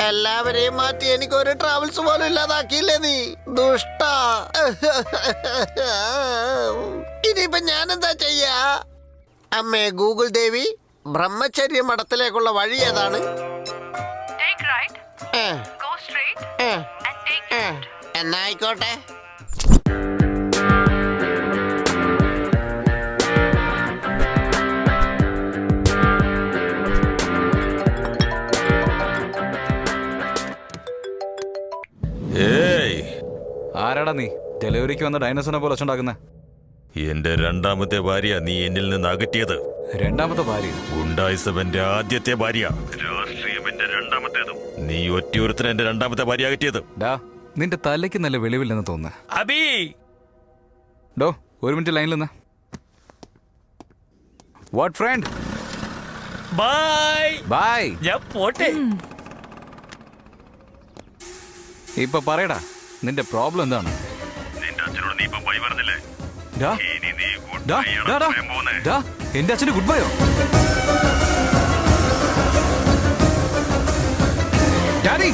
എല്ലാവരെയും മാറ്റി എനിക്കൊരു ട്രാവൽസ് പോലും ഇല്ലാതാക്കിയില്ലേ നീ ദുഷ്ട. ഇനിയിപ്പൊ ഞാനെന്താ ചെയ്യാ? അമ്മേ ഗൂഗിൾ ദേവി, ബ്രഹ്മചര്യ മഠത്തിലേക്കുള്ള വഴി ഏതാണ്? എന്നായിക്കോട്ടെ. ആരാടാ നീ? ഡെലിവറിക്ക് വന്ന ഡൈനോസറിനെ പോലെ ഒച്ചുണ്ടാക്കുന്ന? എന്റെ രണ്ടാമത്തെ ഭാര്യ നീ എന്നിൽ നിന്ന് അകറ്റിയത്. രണ്ടാമത്തെ ഭാര്യ? ഗുണ്ടായിസവന്റെ ആദ്യത്തെ ഭാര്യ, രാഷ്ട്രീയമെന്റെ രണ്ടാമത്തേതും. നീ ഒറ്റയൊരുത്തനെ എന്റെ രണ്ടാമത്തെ ഭാര്യ അകറ്റിയത്. ഡാ, നിന്റെ തലയ്ക്ക് നല്ല വെളിവില്ലെന്ന് തോന്നുന്നു. അബി ഡോ, ഒരു മിനിറ്റ് ലൈനിൽ നിന്ന്. What friend? Bye bye. ഞാൻ പോട്ടെ. ഇപ്പൊ പറയടാ, നിന്റെ പ്രോബ്ലം എന്താണ്? നിന്റെ അച്ഛനോട് നീ ഇപ്പൊ ബൈ പറഞ്ഞില്ലേ? ഡാ, ഇനി നീ ഗുഡ് ഡാ, ബൈ ആണ് ഡാ, ഡാ, പറയാൻ പോകുന്നേ. ഡാ, എന്റെ അച്ഛന് ഗുഡ് ബൈയോ? ഡാഡി!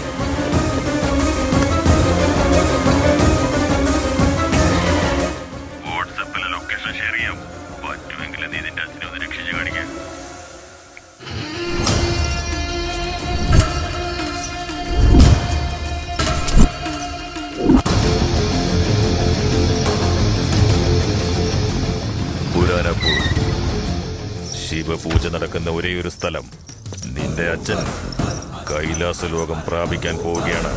വാട്സാപ്പിലെ ലൊക്കേഷൻ ഷെയർ ചെയ്യാം. പറ്റുമെങ്കിൽ നീ നിന്റെ അച്ഛനെ ഒന്ന് രക്ഷിച്ച് കാണിക്കുക. പുരാനപ്പൂർ ശിവപൂജ നടക്കുന്ന ഒരേയൊരു സ്ഥലം. നിന്റെ അച്ഛൻ കൈലാസ ലോകം പ്രാപിക്കാൻ പോവുകയാണ്.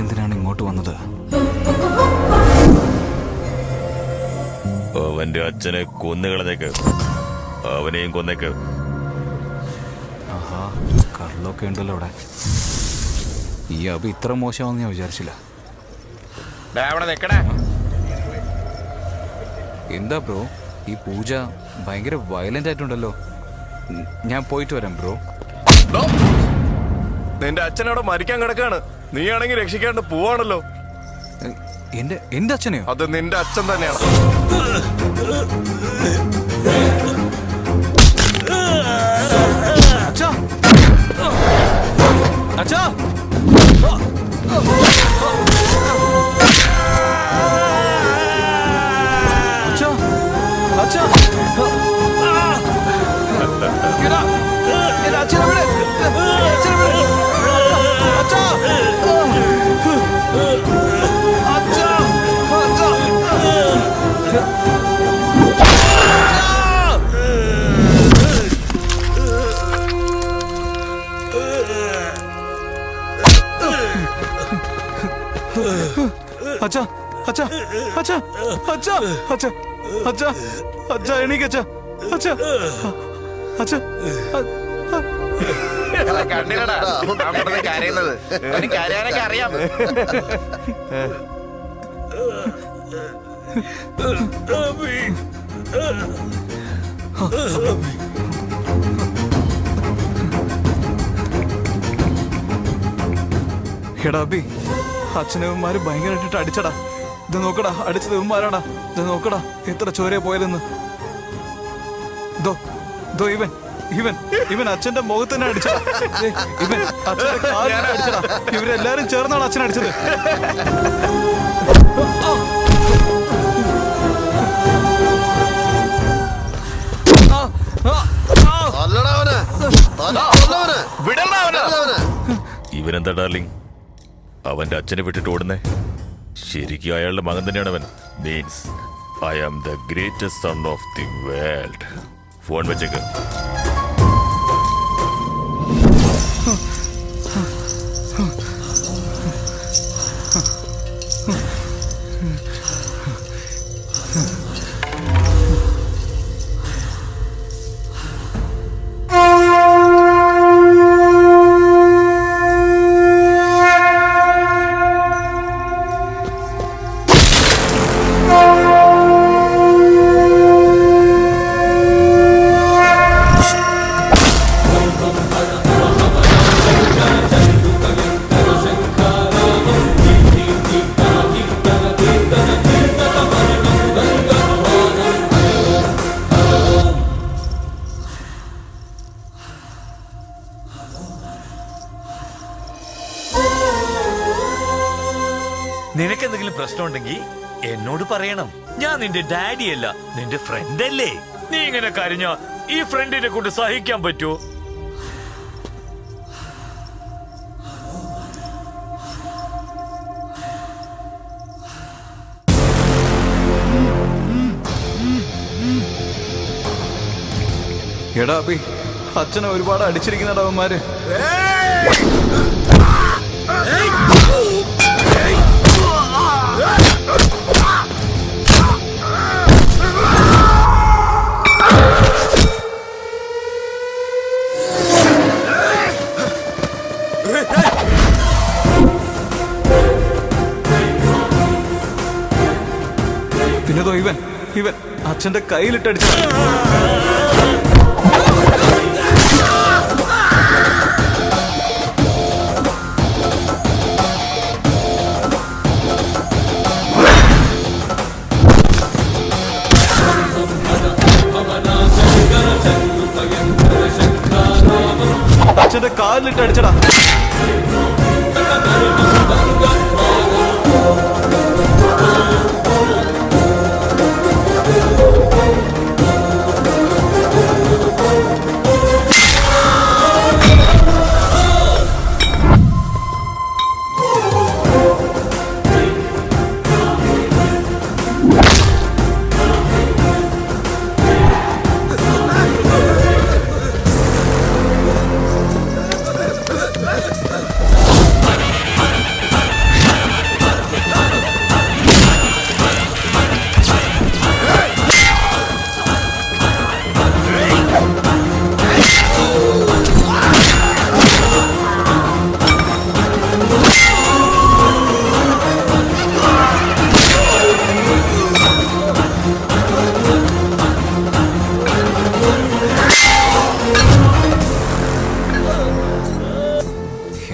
എന്തിനാണ് ഇങ്ങോട്ട് വന്നത്? അവന്റെ അച്ഛനെ കൊന്നുകളഞ്ഞേക്ക്. അവനെയും കൊന്നേക്ക്. ആഹാ, കള്ളൊക്കെ ഉണ്ടല്ലോ അവിടെ. ഈ അബി ഇത്ര മോശമാണെന്ന് ഞാൻ വിചാരിച്ചില്ല. എന്താ ബ്രോ, ഈ പൂജ ഭയങ്കര വയലന്റ് ആയിട്ടുണ്ടല്ലോ. ഞാൻ പോയിട്ട് വരാം ബ്രോ. നിന്റെ അച്ഛനവിടെ മരിക്കാൻ കിടക്കാണ്. നീ ആണെങ്കിൽ രക്ഷിക്കാണ്ട് പോവാണല്ലോ. എന്റെ അച്ഛനെയോ? അത് നിന്റെ അച്ഛൻ തന്നെയാണ്. അച്ഛാ, അച്ഛാ, അച്ഛാ, അച്ഛനെ വിടെ, അച്ഛനെ വിടെ, അച്ഛാ, അച്ഛാ, അച്ഛാ, അച്ഛാ, അച്ഛാ, അച്ഛാ, അച്ഛാ, അച്ഛാ, അച്ഛാ, എണീക്കച്ഛ, അച്ഛാ, അച്ഛാ. കണ്ണിലടാ കരയുന്നത്. കരയാനൊക്കെ അറിയാം. എടാ അബി, അച്ഛനവന്മാര് ഭയങ്കരമായിട്ട് അടിച്ചടാ. ഇത് നോക്കടാ, അടിച്ചത് ഇവന്മാരാടാ. ഇത് നോക്കടാ എത്ര ചോരയെ പോയതെന്ന്. ഇവൻ അച്ഛന്റെ മുഖത്ത് തന്നെ അടിച്ചടാ. ഇവൻ അച്ഛന്റെ കാലിൽ അടിച്ചടാ. ഇവരെല്ലാരും ചേർന്നാണ് അച്ഛൻ അടിച്ചത്. ഇവനെന്താ ഡാർലിംഗ് അവന്റെ അച്ഛനെ വിട്ടിട്ട് ഓടുന്നേ? ശരിക്കും അയാളുടെ മകൻ തന്നെയാണ് അവൻ. Means I am the greatest son of the world. Phone വെച്ചേക്ക്. നിനക്ക് എന്തെങ്കിലും പ്രശ്നമുണ്ടെങ്കിൽ എന്നോട് പറയണം. ഞാൻ നിന്റെ ഡാഡിയല്ല, നിന്റെ ഫ്രണ്ട് അല്ലേ. നീ ഇങ്ങനെ കരഞ്ഞ ഈ ഫ്രണ്ടിനെ കൊണ്ട് സഹിക്കാൻ പറ്റുമോ? എടാ അബി, അച്ഛനെ ഒരുപാട് അടിച്ചിരിക്കുന്നടാ അവന്മാര്. പിന്നെതോ ഇവൻ അച്ഛന്റെ കയ്യിലിട്ടടിച്ച. അച്ഛന്റെ കാലിലിട്ടടിച്ചടാ.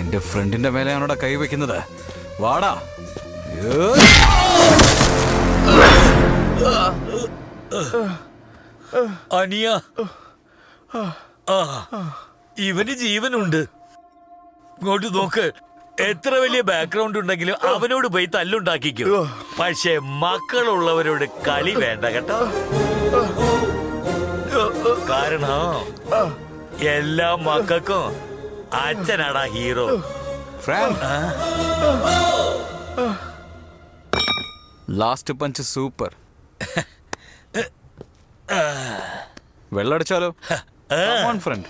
എന്റെ ഫ്രണ്ടിന്റെ മേലെയാണോടാ കൈവയ്ക്കുന്നത്? വാടാ. അനിയ, ഇവന് ജീവനുണ്ട്. ഇങ്ങോട്ട് നോക്ക്. എത്ര വലിയ ബാക്ക്ഗ്രൗണ്ട് ഉണ്ടെങ്കിലും അവനോട് പോയി തല്ലുണ്ടാക്കിക്കും. പക്ഷെ മക്കളുള്ളവരോട് കളി വേണ്ട കേട്ടോ. കാരണം എല്ലാ മക്കൾക്കും അച്ഛനാടാ ഹീറോ. Last punch super. വെള്ളടിച്ചാലോ? ഫ്രണ്ട്.